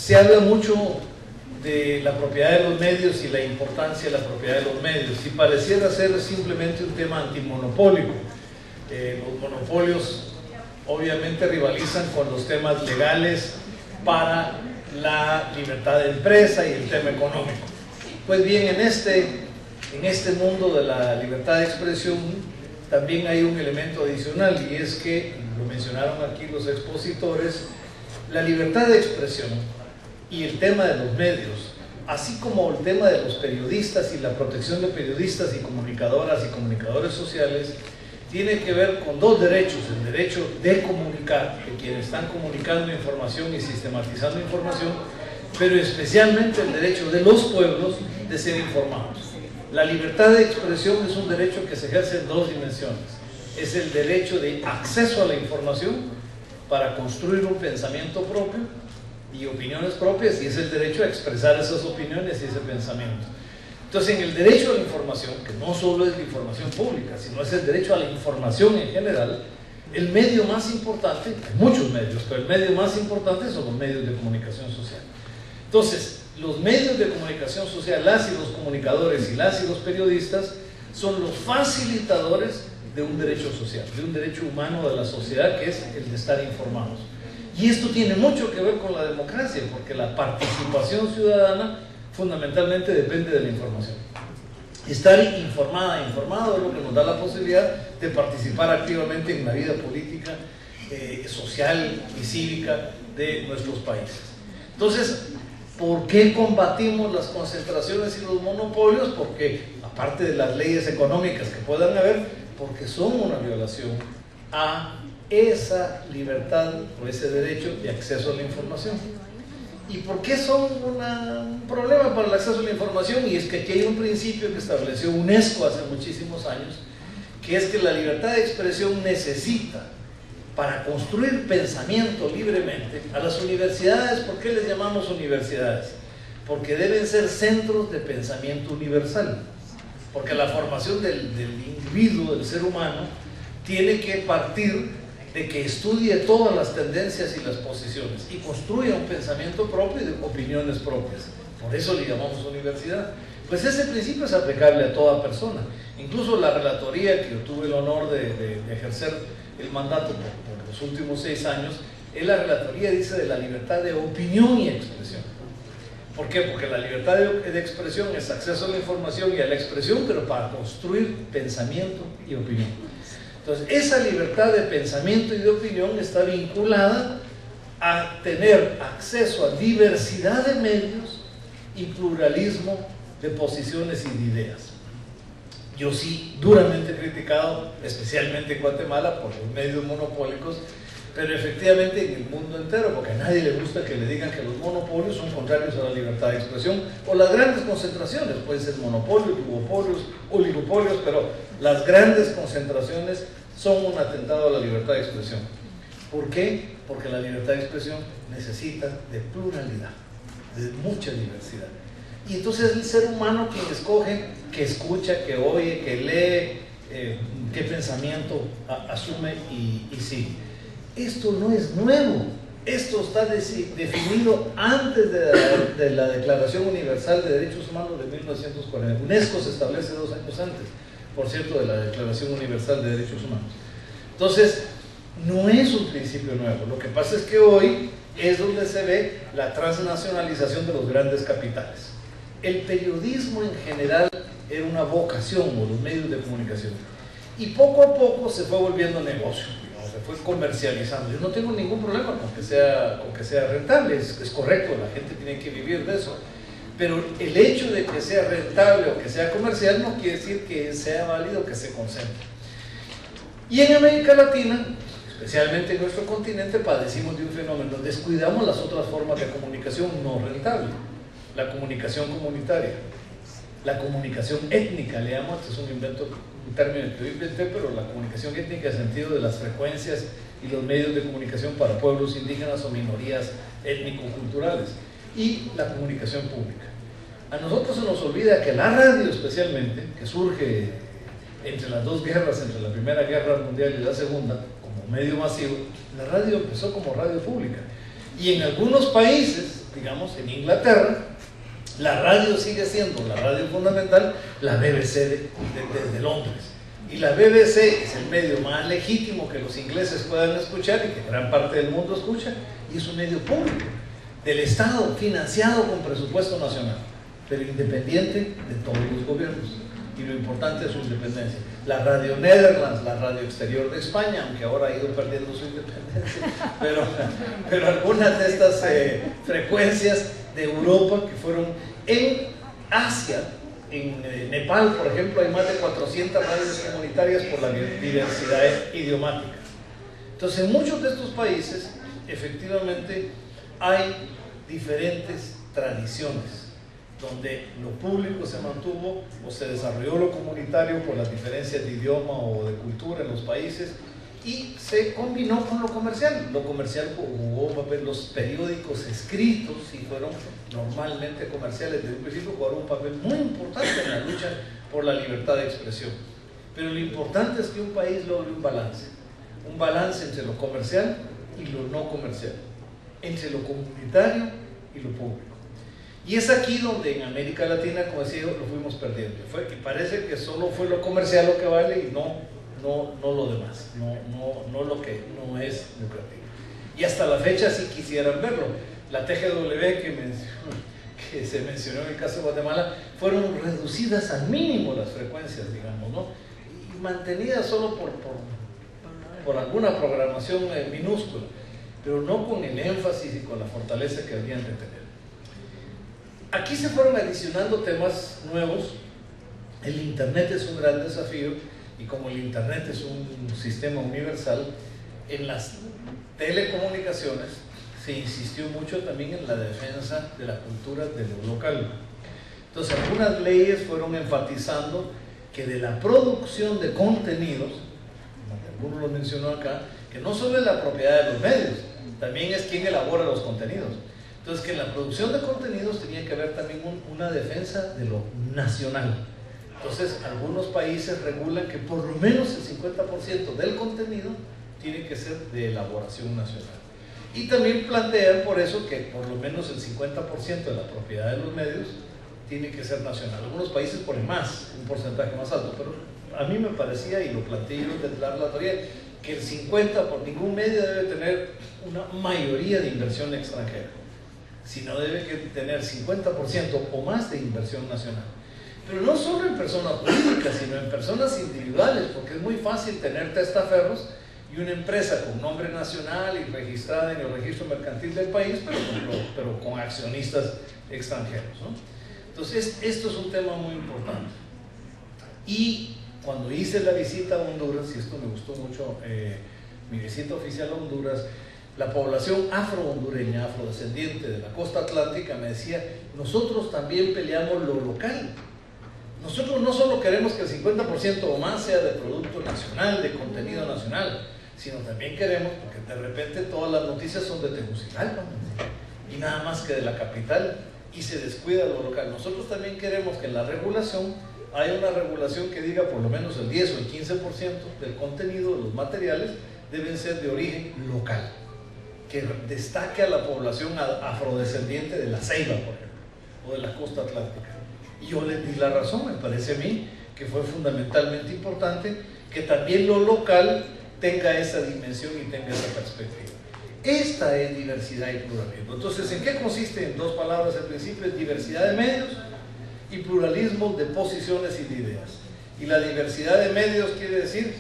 Se habla mucho de la propiedad de los medios y la importancia de la propiedad de los medios, y pareciera ser simplemente un tema antimonopólico. Los monopolios obviamente rivalizan con los temas legales para la libertad de empresa y el tema económico. Pues bien, en este mundo de la libertad de expresión también hay un elemento adicional, y es que, lo mencionaron aquí los expositores, la libertad de expresión y el tema de los medios, así como el tema de los periodistas y la protección de periodistas y comunicadoras y comunicadores sociales, tiene que ver con dos derechos: el derecho de comunicar, de quienes están comunicando información y sistematizando información, pero especialmente el derecho de los pueblos de ser informados. La libertad de expresión es un derecho que se ejerce en dos dimensiones. Es el derecho de acceso a la información para construir un pensamiento propio y opiniones propias, y es el derecho a expresar esas opiniones y ese pensamiento. Entonces, en el derecho a la información, que no solo es la información pública, sino es el derecho a la información en general, el medio más importante, hay muchos medios, pero el medio más importante son los medios de comunicación social. Entonces, los medios de comunicación social, las y los comunicadores y las y los periodistas, son los facilitadores de un derecho social, de un derecho humano de la sociedad, que es el de estar informados. Y esto tiene mucho que ver con la democracia, porque la participación ciudadana fundamentalmente depende de la información. Estar informado es lo que nos da la posibilidad de participar activamente en la vida política, social y cívica de nuestros países. Entonces, ¿por qué combatimos las concentraciones y los monopolios? Porque, aparte de las leyes económicas que puedan haber, porque son una violación a esa libertad o ese derecho de acceso a la información. ¿Y por qué son un problema para el acceso a la información? Y es que aquí hay un principio que estableció UNESCO hace muchísimos años, que es que la libertad de expresión necesita, para construir pensamiento libremente, a las universidades. ¿Por qué les llamamos universidades? Porque deben ser centros de pensamiento universal, porque la formación del individuo, del ser humano, tiene que partir de que estudie todas las tendencias y las posiciones y construya un pensamiento propio y de opiniones propias. Por eso le llamamos universidad. Pues ese principio es aplicable a toda persona. Incluso la relatoría, que yo tuve el honor de ejercer el mandato por los últimos 6 años, la relatoría dice de la libertad de opinión y expresión. ¿Por qué? Porque la libertad de expresión es acceso a la información y a la expresión, pero para construir pensamiento y opinión. Entonces, esa libertad de pensamiento y de opinión está vinculada a tener acceso a diversidad de medios y pluralismo de posiciones y de ideas. Yo sí, duramente criticado, especialmente en Guatemala, por los medios monopólicos, pero efectivamente en el mundo entero, porque a nadie le gusta que le digan que los monopolios son contrarios a la libertad de expresión, o las grandes concentraciones, pueden ser monopolios, duopolios, oligopolios, pero las grandes concentraciones son un atentado a la libertad de expresión. ¿Por qué? Porque la libertad de expresión necesita de pluralidad, de mucha diversidad. Y entonces el ser humano quien escoge, que escucha, que oye, que lee, qué pensamiento asume y sigue. Esto no es nuevo, esto está definido antes de la Declaración Universal de Derechos Humanos de 1940. UNESCO se establece 2 años antes, por cierto, de la Declaración Universal de Derechos Humanos. Entonces, no es un principio nuevo. Lo que pasa es que hoy es donde se ve la transnacionalización de los grandes capitales. El periodismo en general era una vocación, o los medios de comunicación, y poco a poco se fue volviendo negocio, se fue comercializando. Yo no tengo ningún problema con que sea rentable, es correcto, la gente tiene que vivir de eso, pero el hecho de que sea rentable o que sea comercial no quiere decir que sea válido que se concentre. Y en América Latina, especialmente en nuestro continente, padecimos de un fenómeno: descuidamos las otras formas de comunicación no rentable, la comunicación comunitaria, la comunicación étnica, le llamo, este es un término que yo inventé, pero la comunicación étnica en el sentido de las frecuencias y los medios de comunicación para pueblos indígenas o minorías étnico-culturales, y la comunicación pública. A nosotros se nos olvida que la radio, especialmente, que surge entre las 2 guerras, entre la Primera Guerra Mundial y la Segunda, como medio masivo, la radio empezó como radio pública, y en algunos países, digamos, en Inglaterra, la radio sigue siendo la radio fundamental, la BBC desde Londres. Y la BBC es el medio más legítimo que los ingleses puedan escuchar y que gran parte del mundo escucha, y es un medio público, del Estado, financiado con presupuesto nacional, pero independiente de todos los gobiernos. Y lo importante es su independencia. La Radio Netherlands, la radio exterior de España, aunque ahora ha ido perdiendo su independencia, pero algunas de estas frecuencias de Europa que fueron en Asia, en Nepal, por ejemplo, hay más de 400 radios comunitarias por la diversidad idiomática. Entonces, en muchos de estos países, efectivamente, hay diferentes tradiciones, donde lo público se mantuvo o se desarrolló lo comunitario por las diferencias de idioma o de cultura en los países, y se combinó con lo comercial. Lo comercial jugó un papel, los periódicos escritos, y fueron normalmente comerciales desde un principio, jugaron un papel muy importante en la lucha por la libertad de expresión. Pero lo importante es que un país logre un balance entre lo comercial y lo no comercial, entre lo comunitario y lo público. Y es aquí donde en América Latina, como decía yo, lo fuimos perdiendo. Y parece que solo fue lo comercial lo que vale y no lo demás, no lo que no es lucrativo. Y hasta la fecha, si quisieran verlo, la TGW que se mencionó en el caso de Guatemala, fueron reducidas al mínimo las frecuencias, digamos, ¿no? Y mantenidas solo por alguna programación minúscula, pero no con el énfasis y con la fortaleza que habían de tener. Aquí se fueron adicionando temas nuevos. El Internet es un gran desafío, y como el Internet es un sistema universal, en las telecomunicaciones se insistió mucho también en la defensa de la cultura de lo local. Entonces, algunas leyes fueron enfatizando que de la producción de contenidos, como algunos lo mencionó acá, que no solo es la propiedad de los medios, también es quien elabora los contenidos. Entonces, que en la producción de contenidos tenía que haber también una defensa de lo nacional. Entonces, algunos países regulan que por lo menos el 50% del contenido tiene que ser de elaboración nacional. Y también plantean por eso que por lo menos el 50% de la propiedad de los medios tiene que ser nacional. Algunos países ponen más, un porcentaje más alto, pero a mí me parecía, y lo planteé yo desde la teoría, que el 50% por ningún medio debe tener una mayoría de inversión extranjera, sino debe tener 50% o más de inversión nacional. Pero no solo en personas jurídicas, sino en personas individuales, porque es muy fácil tener testaferros y una empresa con nombre nacional y registrada en el registro mercantil del país, pero con accionistas extranjeros, ¿no? Entonces, esto es un tema muy importante. Y cuando hice la visita a Honduras, y esto me gustó mucho, mi visita oficial a Honduras, la población afro-hondureña, afrodescendiente de la costa atlántica, me decía: nosotros también peleamos lo local. Nosotros no solo queremos que el 50% o más sea de producto nacional, de contenido nacional, sino también queremos, porque de repente todas las noticias son de Tegucigalpa y nada más que de la capital, y se descuida lo local. Nosotros también queremos que en la regulación haya una regulación que diga por lo menos el 10 o el 15% del contenido, de los materiales, deben ser de origen local, que destaque a la población afrodescendiente de la Ceiba, por ejemplo, o de la costa atlántica. Y yo les di la razón. Me parece a mí que fue fundamentalmente importante que también lo local tenga esa dimensión y tenga esa perspectiva. Esta es diversidad y pluralismo. Entonces, ¿en qué consiste? En dos palabras al principio: es diversidad de medios y pluralismo de posiciones y de ideas. Y la diversidad de medios quiere decir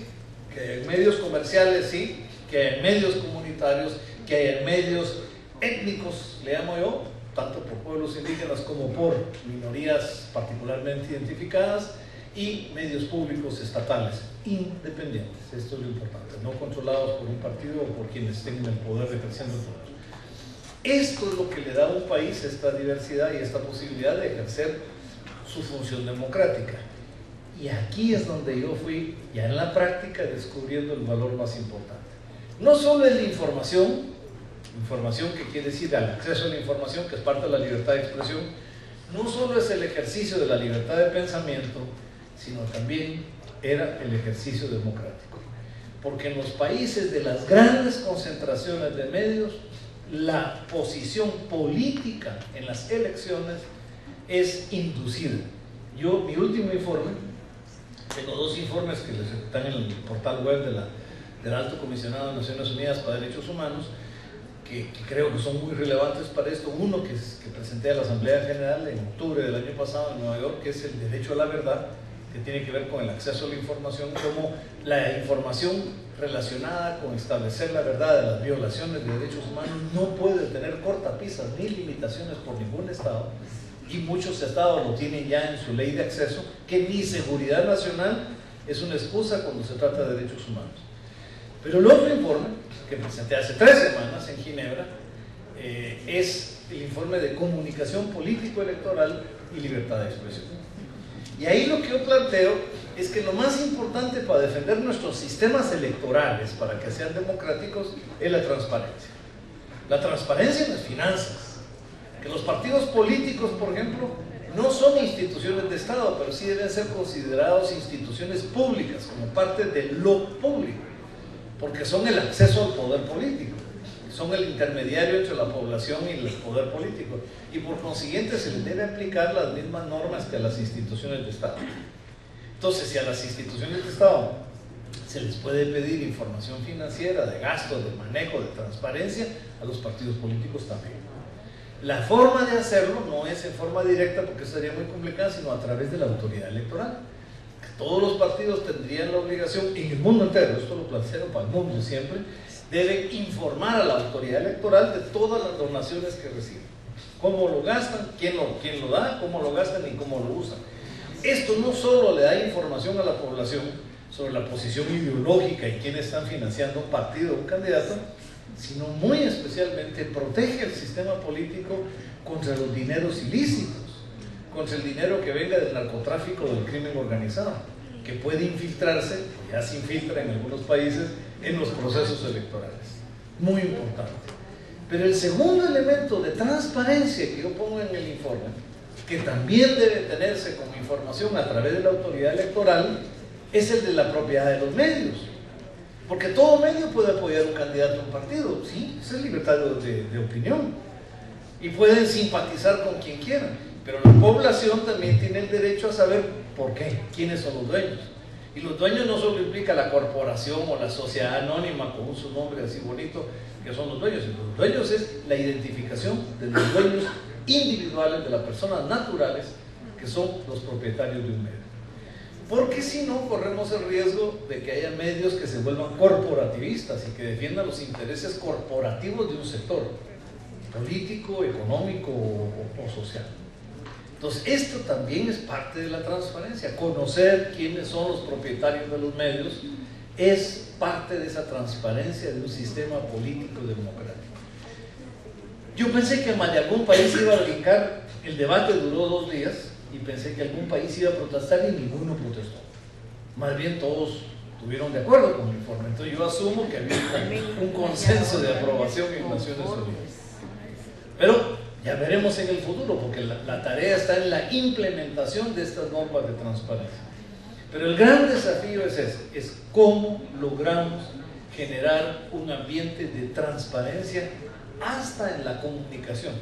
que hay medios comerciales, sí, que hay medios comunitarios, que hay medios étnicos, le llamo yo, tanto por pueblos indígenas como por minorías particularmente identificadas, y medios públicos estatales, independientes. Esto es lo importante, no controlados por un partido o por quienes tengan el poder de creciendo todos. Esto es lo que le da a un país esta diversidad y esta posibilidad de ejercer su función democrática. Y aquí es donde yo fui, ya en la práctica, descubriendo el valor más importante. No solo es la información que quiere decir el acceso a la información, que es parte de la libertad de expresión, no solo es el ejercicio de la libertad de pensamiento, sino también era el ejercicio democrático. Porque en los países de las grandes concentraciones de medios la posición política en las elecciones es inducida. Mi último informe, tengo 2 informes que están en el portal web del Alto Comisionado de Naciones Unidas para Derechos Humanos, que creo que son muy relevantes para esto. Uno que presenté a la Asamblea General en octubre del año pasado en Nueva York, que es el derecho a la verdad, que tiene que ver con el acceso a la información, como la información relacionada con establecer la verdad de las violaciones de derechos humanos no puede tener cortapisas ni limitaciones por ningún Estado, y muchos Estados lo tienen ya en su ley de acceso, que ni seguridad nacional es una excusa cuando se trata de derechos humanos. Pero el otro informe, que presenté hace 3 semanas en Ginebra, es el informe de comunicación político-electoral y libertad de expresión. Y ahí lo que yo planteo es que lo más importante para defender nuestros sistemas electorales, para que sean democráticos, es la transparencia. La transparencia en las finanzas. Que los partidos políticos, por ejemplo, no son instituciones de Estado, pero sí deben ser considerados instituciones públicas, como parte de lo público, porque son el acceso al poder político, son el intermediario entre la población y el poder político, y por consiguiente se les debe aplicar las mismas normas que a las instituciones de Estado. Entonces, si a las instituciones de Estado se les puede pedir información financiera, de gasto, de manejo, de transparencia, a los partidos políticos también. La forma de hacerlo no es en forma directa, porque sería muy complicada, sino a través de la autoridad electoral. Todos los partidos tendrían la obligación, en el mundo entero, esto lo planteo para el mundo siempre, deben informar a la autoridad electoral de todas las donaciones que reciben, cómo lo gastan, quién lo da, cómo lo gastan y cómo lo usan. Esto no solo le da información a la población sobre la posición ideológica y quiénes están financiando un partido o un candidato, sino muy especialmente protege el sistema político contra los dineros ilícitos, contra el dinero que venga del narcotráfico o del crimen organizado, que puede infiltrarse, ya se infiltra en algunos países, en los procesos electorales. Muy importante. Pero el segundo elemento de transparencia que yo pongo en el informe, que también debe tenerse como información a través de la autoridad electoral, es el de la propiedad de los medios. Porque todo medio puede apoyar un candidato a un partido, sí, esa es libertad de opinión. Y pueden simpatizar con quien quieran, pero la población también tiene el derecho a saber por qué, quiénes son los dueños. Y los dueños no solo implica la corporación o la sociedad anónima con su nombre así bonito, que son los dueños. Los dueños es la identificación de los dueños individuales, de las personas naturales, que son los propietarios de un medio. Porque si no, corremos el riesgo de que haya medios que se vuelvan corporativistas y que defiendan los intereses corporativos de un sector político, económico o social. Entonces, esto también es parte de la transparencia. Conocer quiénes son los propietarios de los medios es parte de esa transparencia de un sistema político democrático. Yo pensé que más de algún país iba a brincar, el debate duró 2 días, y pensé que algún país iba a protestar y ninguno protestó. Más bien todos estuvieron de acuerdo con el informe. Entonces yo asumo que había un consenso de aprobación en Naciones Unidas. Pero ya veremos en el futuro, porque la tarea está en la implementación de estas normas de transparencia. Pero el gran desafío es ese, es cómo logramos generar un ambiente de transparencia hasta en la comunicación.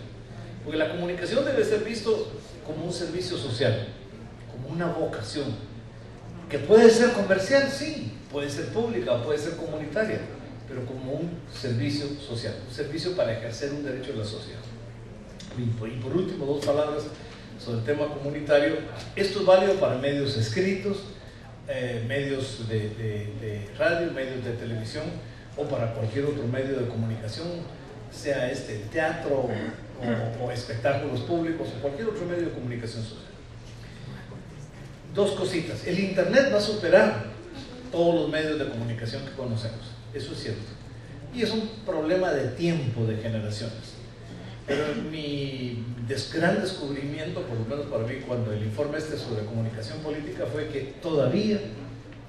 Porque la comunicación debe ser visto como un servicio social, como una vocación, que puede ser comercial, sí, puede ser pública, puede ser comunitaria, pero como un servicio social, un servicio para ejercer un derecho de la sociedad. Y por último, 2 palabras sobre el tema comunitario. Esto es válido para medios escritos, medios de radio, medios de televisión, o para cualquier otro medio de comunicación, sea el teatro o espectáculos públicos o cualquier otro medio de comunicación social. 2 cositas. El internet va a superar todos los medios de comunicación que conocemos, eso es cierto, y es un problema de tiempo, de generaciones. Pero mi gran descubrimiento, por lo menos para mí, cuando el informe sobre comunicación política, fue que todavía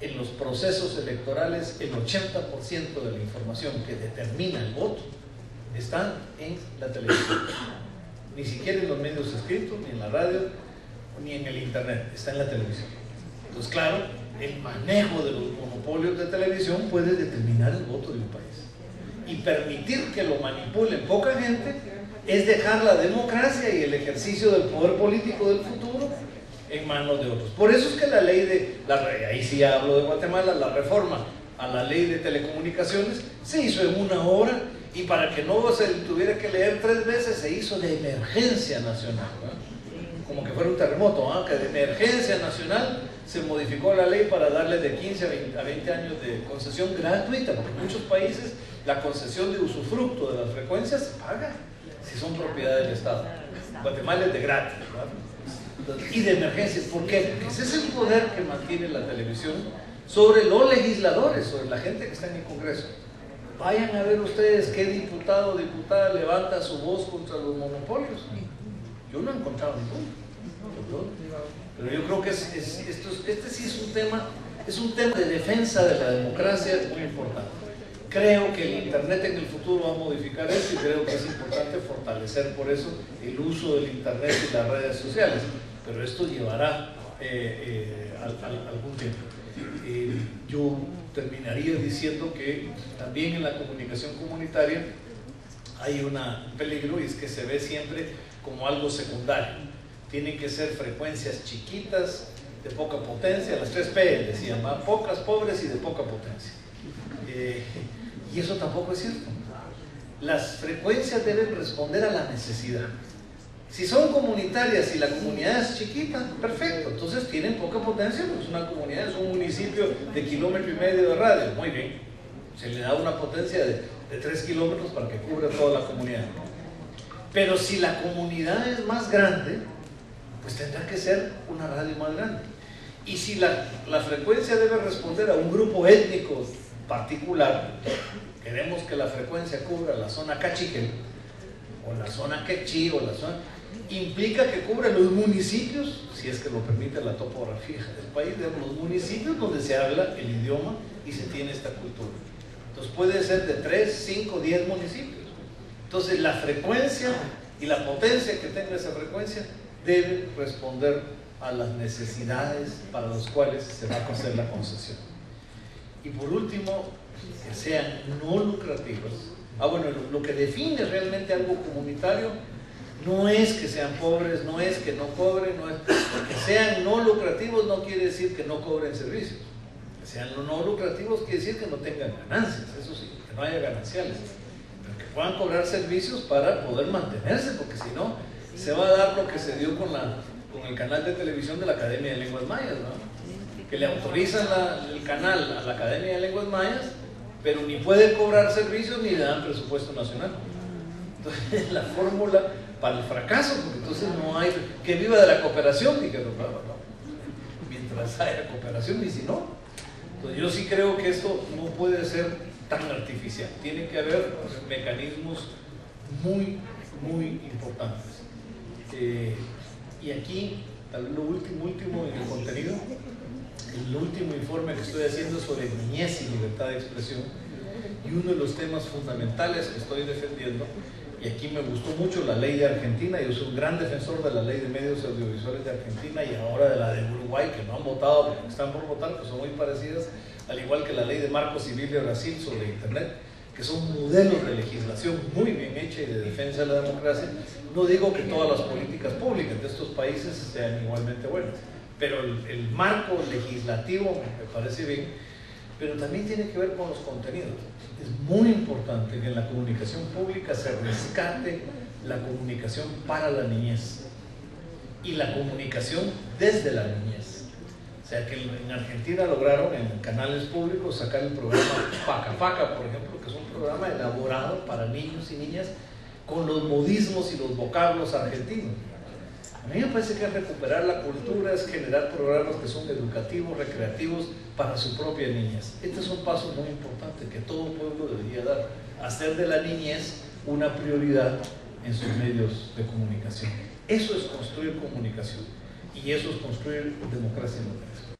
en los procesos electorales el 80% de la información que determina el voto está en la televisión. Ni siquiera en los medios escritos, ni en la radio, ni en el internet, está en la televisión. Entonces, claro, el manejo de los monopolios de televisión puede determinar el voto de un país. y permitir que lo manipulen poca gente es dejar la democracia y el ejercicio del poder político del futuro en manos de otros. Por eso es que la ley ahí sí hablo de Guatemala, la reforma a la ley de telecomunicaciones se hizo en una hora, y para que no se tuviera que leer 3 veces se hizo de emergencia nacional, ¿no? Como que fuera un terremoto, ¿no? Que de emergencia nacional se modificó la ley para darle de 15 a 20 años de concesión gratuita, porque en muchos países la concesión de usufructo de las frecuencias se paga si son propiedad del Estado. Guatemala es de gratis, ¿no? Y de emergencia. ¿Por qué? Porque ese es el poder que mantiene la televisión sobre los legisladores, sobre la gente que está en el Congreso. Vayan a ver ustedes qué diputado o diputada levanta su voz contra los monopolios. Yo no he encontrado ninguno. Pero yo creo que este sí es un tema de defensa de la democracia muy importante. Creo que el Internet en el futuro va a modificar eso, y creo que es importante fortalecer por eso el uso del Internet y las redes sociales. Pero esto llevará algún tiempo. Yo terminaría diciendo que también en la comunicación comunitaria hay un peligro, y es que se ve siempre como algo secundario. Tienen que ser frecuencias chiquitas, de poca potencia, las 3P decían, pocas, pobres y de poca potencia. Y eso tampoco es cierto. Las frecuencias deben responder a la necesidad. Si son comunitarias y la comunidad es chiquita, perfecto, entonces tienen poca potencia, porque es una comunidad, es un municipio de 1,5 kilómetros de radio, muy bien, se le da una potencia de 3 kilómetros para que cubra toda la comunidad. Pero si la comunidad es más grande, pues tendrá que ser una radio más grande. Y si la frecuencia debe responder a un grupo étnico particular, queremos que la frecuencia cubra la zona cachiquel, o la zona quechí, o la zona, implica que cubra los municipios, si es que lo permite la topografía del país, de los municipios donde se habla el idioma y se tiene esta cultura. Entonces puede ser de 3, 5, 10 municipios. Entonces la frecuencia y la potencia que tenga esa frecuencia debe responder a las necesidades para las cuales se va a hacer la concesión. Y por último, que sean no lucrativas. Bueno, lo que define realmente algo comunitario no es que sean pobres, no es que no cobren, que sean no lucrativos no quiere decir que no cobren servicios. Que sean no lucrativos quiere decir que no tengan ganancias, eso sí, que no haya gananciales, pero que puedan cobrar servicios para poder mantenerse, porque si no, se va a dar lo que se dio con el canal de televisión de la Academia de Lenguas Mayas, ¿no? Que le autorizan el canal a la Academia de Lenguas Mayas, pero ni puede cobrar servicios ni le dan presupuesto nacional. Entonces, la fórmula para el fracaso, porque entonces no hay, que viva de la cooperación, dijeron, no. Mientras haya cooperación, y si no. Entonces yo sí creo que esto no puede ser tan artificial, tiene que haber mecanismos muy, muy importantes. Y aquí, lo último en el contenido, el último informe que estoy haciendo es sobre niñez y libertad de expresión, y uno de los temas fundamentales que estoy defendiendo, y aquí me gustó mucho la ley de Argentina. Yo soy un gran defensor de la ley de medios audiovisuales de Argentina y ahora de la de Uruguay, que no han votado, pero están por votar, que son muy parecidas, al igual que la ley de marco civil de Brasil sobre Internet, que son modelos de legislación muy bien hecha y de defensa de la democracia. No digo que todas las políticas públicas de estos países sean igualmente buenas, pero el marco legislativo me parece bien, pero también tiene que ver con los contenidos. Es muy importante que en la comunicación pública se rescate la comunicación para la niñez y la comunicación desde la niñez. O sea que en Argentina lograron en canales públicos sacar el programa Paca Paca, por ejemplo, que es un programa elaborado para niños y niñas con los modismos y los vocablos argentinos. A mí me parece que recuperar la cultura es generar programas que son educativos, recreativos para su propia niñez. Este es un paso muy importante que todo pueblo debería dar, hacer de la niñez una prioridad en sus medios de comunicación. Eso es construir comunicación y eso es construir democracia en la